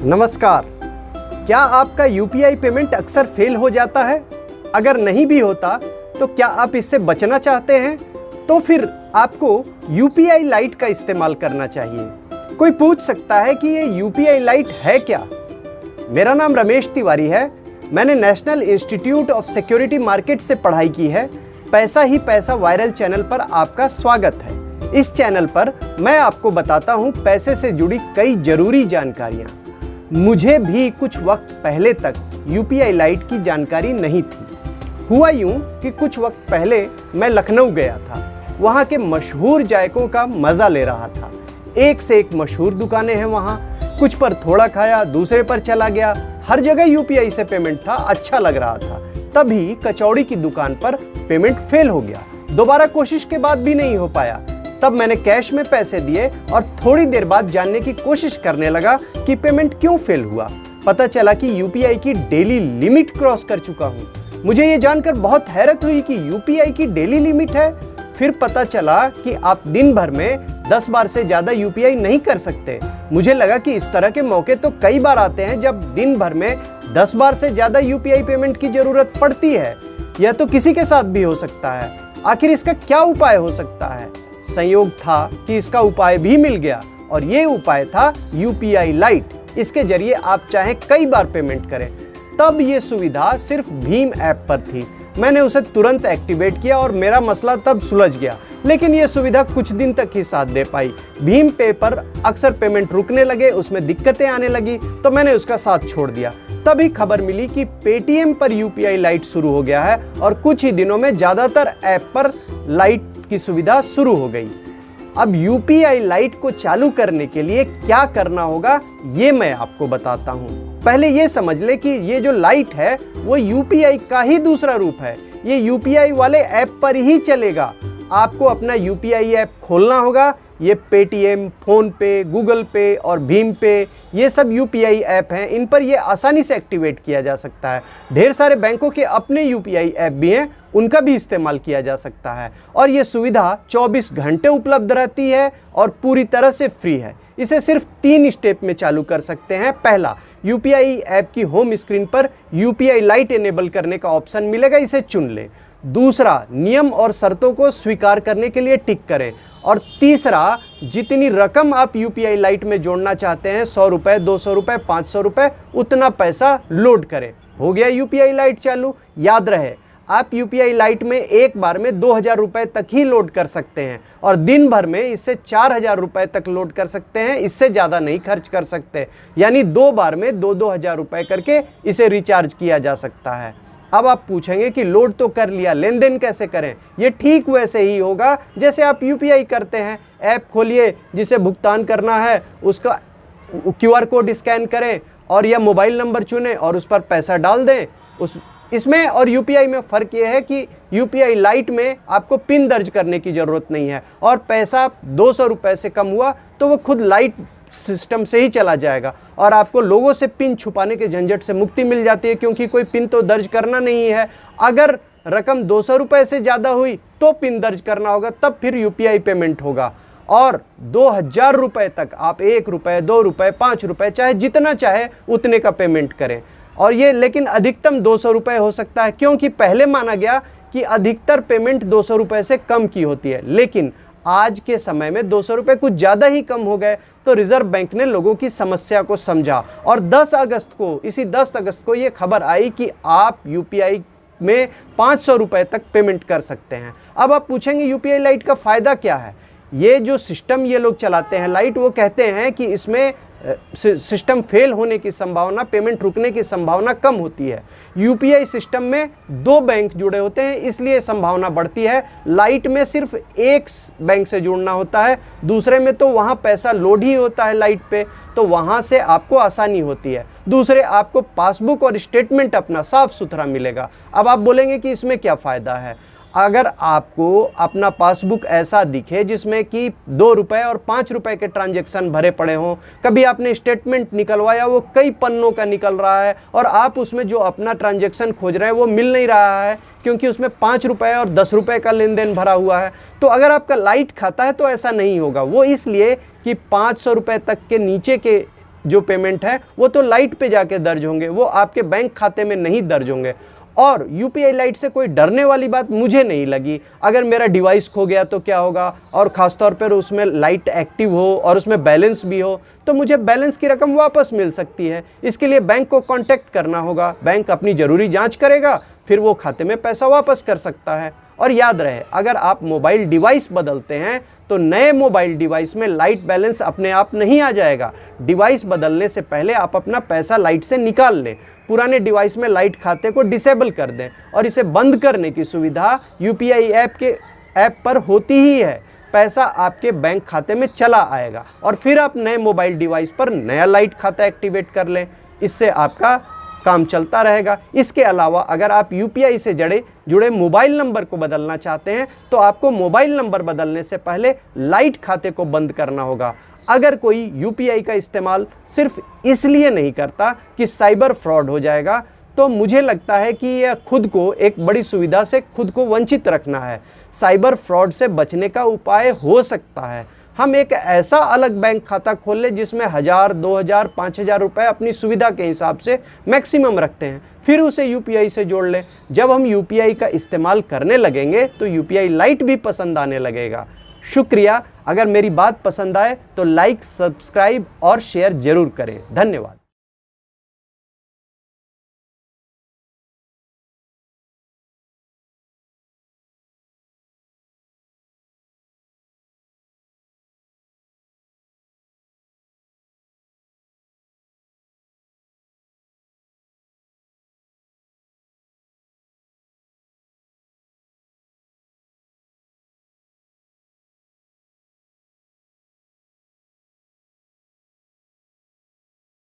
नमस्कार। क्या आपका यूपीआई पेमेंट अक्सर फेल हो जाता है? अगर नहीं भी होता तो क्या आप इससे बचना चाहते हैं? तो फिर आपको यूपीआई लाइट का इस्तेमाल करना चाहिए। कोई पूछ सकता है कि ये यूपीआई लाइट है क्या? मेरा नाम रमेश तिवारी है। मैंने national institute of security market से पढ़ाई की है। पैसा ही पैसा वायरल चैनल पर आपका स्वागत है। इस चैनल पर मैं आपको बताता हूं पैसे से जुड़ी कई जरूरी जानकारियां। मुझे भी कुछ वक्त पहले तक यूपीआई लाइट की जानकारी नहीं थी। हुआ यूं कि कुछ वक्त पहले मैं लखनऊ गया था। वहां के मशहूर जायकों का मजा ले रहा था। एक से एक मशहूर दुकानें हैं वहां। कुछ पर थोड़ा खाया, दूसरे पर चला गया। हर जगह यूपीआई से पेमेंट था, अच्छा लग रहा था। तभी कचौड़ी की दुकान पर पेमेंट फेल हो गया। दोबारा कोशिश के बाद भी नहीं हो पाया। तब मैंने कैश में पैसे दिए और थोड़ी देर बाद जानने की कोशिश करने लगा कि पेमेंट क्यों फेल हुआ। पता चला कि यूपीआई की डेली लिमिट क्रॉस कर चुका हूं। मुझे ये जानकर बहुत हैरत हुई कि यूपीआई की डेली लिमिट है। फिर पता चला कि आप दिन भर में 10 बार से ज्यादा यूपीआई नहीं कर सकते। मुझे लगा कि इस तरह के मौके तो कई बार आते हैं जब दिन भर में 10 बार से ज्यादा यूपीआई पेमेंट की जरूरत पड़ती है। यह तो किसी के साथ भी हो सकता है। आखिर इसका क्या उपाय हो सकता है? संयोग था कि इसका उपाय भी मिल गया और ये उपाय था यूपीआई लाइट। इसके जरिए आप चाहे कई बार पेमेंट करें। तब ये सुविधा सिर्फ भीम ऐप पर थी। मैंने उसे तुरंत एक्टिवेट किया और मेरा मसला तब सुलझ गया। लेकिन ये सुविधा कुछ दिन तक ही साथ दे पाई। भीम पे पर अक्सर पेमेंट रुकने लगे, उसमें दिक्कतें आने लगी, तो मैंने उसका साथ छोड़ दिया। तभी खबर मिली कि पेटीएम पर यूपीआई लाइट शुरू हो गया है और कुछ ही दिनों में ज्यादातर ऐप पर लाइट की सुविधा शुरू हो गई। अब यूपीआई लाइट को चालू करने के लिए क्या करना होगा ये मैं आपको बताता हूं। पहले ये समझ ले कि ये जो लाइट है वो यूपीआई का ही दूसरा रूप है। ये यूपीआई वाले ऐप पर ही चलेगा। आपको अपना यूपीआई ऐप खोलना होगा। ये पेटीएम, फोन पे, गूगल पे और भीम पे ये सब यूपीआई ऐप हैं। इन पर ये आसानी से एक्टिवेट किया जा सकता है। ढेर सारे बैंकों के अपने यूपीआई ऐप भी हैं, उनका भी इस्तेमाल किया जा सकता है। और ये सुविधा 24 घंटे उपलब्ध रहती है और पूरी तरह से फ्री है। इसे सिर्फ 3 स्टेप में चालू कर सकते हैं। पहला, यूपीआई ऐप की होम स्क्रीन पर यूपीआई लाइट इनेबल करने का ऑप्शन मिलेगा, इसे चुन लें। दूसरा, नियम और शर्तों को स्वीकार करने के लिए टिक करें। और तीसरा, जितनी रकम आप यूपीआई लाइट में जोड़ना चाहते हैं, 100 रुपए, 200 रुपए, 500 रुपए, उतना पैसा लोड करें। हो गया यूपीआई लाइट चालू। याद रहे, आप यूपीआई लाइट में एक बार में 2000 रुपए तक ही लोड कर सकते हैं और दिन भर में इससे 4000 रुपए तक लोड कर सकते हैं। इससे ज़्यादा नहीं खर्च कर सकते। यानी 2 बार में 2-2 हजार रुपए करके इसे रिचार्ज किया जा सकता है। अब आप पूछेंगे कि लोड तो कर लिया, लेन देन कैसे करें? ये ठीक वैसे ही होगा जैसे आप यूपीआई करते हैं। ऐप खोलिए, जिसे भुगतान करना है उसका QR कोड स्कैन करें और या मोबाइल नंबर चुनें और उस पर पैसा डाल दें। इसमें और यूपीआई में फ़र्क ये है कि यूपीआई लाइट में आपको पिन दर्ज करने की ज़रूरत नहीं है और पैसा 200 रुपये से कम हुआ तो वो खुद लाइट सिस्टम से ही चला जाएगा और आपको लोगों से पिन छुपाने के झंझट से मुक्ति मिल जाती है, क्योंकि कोई पिन तो दर्ज करना नहीं है। अगर रकम 200 रुपये से ज़्यादा हुई तो पिन दर्ज करना होगा, तब फिर यूपीआई पेमेंट होगा। और 2000 रुपये तक आप 1 रुपये, 2 रुपये, 5 रुपये, चाहे जितना चाहे उतने का पेमेंट करें। और ये लेकिन अधिकतम 200 रुपये हो सकता है, क्योंकि पहले माना गया कि अधिकतर पेमेंट 200 रुपये से कम की होती है। लेकिन आज के समय में 200 रुपये कुछ ज़्यादा ही कम हो गए, तो रिजर्व बैंक ने लोगों की समस्या को समझा और 10 अगस्त को ये खबर आई कि आप यूपीआई में 500 रुपये तक पेमेंट कर सकते हैं। अब आप पूछेंगे यूपीआई लाइट का फ़ायदा क्या है? ये जो सिस्टम ये लोग चलाते हैं लाइट, वो कहते हैं कि इसमें सिस्टम फेल होने की संभावना, पेमेंट रुकने की संभावना कम होती है। यूपीआई सिस्टम में 2 बैंक जुड़े होते हैं, इसलिए संभावना बढ़ती है। लाइट में सिर्फ एक बैंक से जुड़ना होता है, दूसरे में तो वहाँ पैसा लोड ही होता है लाइट पे, तो वहाँ से आपको आसानी होती है। दूसरे, आपको पासबुक और स्टेटमेंट अपना साफ सुथरा मिलेगा। अब आप बोलेंगे कि इसमें क्या फ़ायदा है? अगर आपको अपना पासबुक ऐसा दिखे जिसमें कि 2 रुपये और 5 रुपये के ट्रांजैक्शन भरे पड़े हों, कभी आपने स्टेटमेंट निकलवाया वो कई पन्नों का निकल रहा है और आप उसमें जो अपना ट्रांजैक्शन खोज रहे हैं वो मिल नहीं रहा है, क्योंकि उसमें 5 रुपये और 10 रुपये का लेन देन भरा हुआ है, तो अगर आपका लाइट खाता है तो ऐसा नहीं होगा। वो इसलिए कि 500 रुपये तक के नीचे के जो पेमेंट है वो तो लाइट पे जाके दर्ज होंगे, वो आपके बैंक खाते में नहीं दर्ज होंगे। और यूपीआई लाइट से कोई डरने वाली बात मुझे नहीं लगी। अगर मेरा डिवाइस खो गया तो क्या होगा, और ख़ासतौर पर उसमें लाइट एक्टिव हो और उसमें बैलेंस भी हो तो मुझे बैलेंस की रकम वापस मिल सकती है। इसके लिए बैंक को कांटेक्ट करना होगा, बैंक अपनी ज़रूरी जांच करेगा, फिर वो खाते में पैसा वापस कर सकता है। और याद रहे, अगर आप मोबाइल डिवाइस बदलते हैं तो नए मोबाइल डिवाइस में लाइट बैलेंस अपने आप नहीं आ जाएगा। डिवाइस बदलने से पहले आप अपना पैसा लाइट से निकाल लें, पुराने डिवाइस में लाइट खाते को डिसेबल कर दें, और इसे बंद करने की सुविधा यूपीआई ऐप पर होती ही है। पैसा आपके बैंक खाते में चला आएगा और फिर आप नए मोबाइल डिवाइस पर नया लाइट खाता एक्टिवेट कर लें। इससे आपका काम चलता रहेगा। इसके अलावा अगर आप यूपीआई से जुड़े मोबाइल नंबर को बदलना चाहते हैं तो आपको मोबाइल नंबर बदलने से पहले लाइट खाते को बंद करना होगा। अगर कोई यूपीआई का इस्तेमाल सिर्फ इसलिए नहीं करता कि साइबर फ्रॉड हो जाएगा, तो मुझे लगता है कि यह खुद को एक बड़ी सुविधा से खुद को वंचित रखना है। साइबर फ्रॉड से बचने का उपाय हो सकता है हम एक ऐसा अलग बैंक खाता खोल लें जिसमें 1000, 2000, 5000 रुपए अपनी सुविधा के हिसाब से मैक्सिमम रखते हैं, फिर उसे यूपीआई से जोड़ लें। जब हम यूपीआई का इस्तेमाल करने लगेंगे तो यूपीआई लाइट भी पसंद आने लगेगा। शुक्रिया। अगर मेरी बात पसंद आए तो लाइक, सब्सक्राइब और शेयर जरूर करें। धन्यवाद।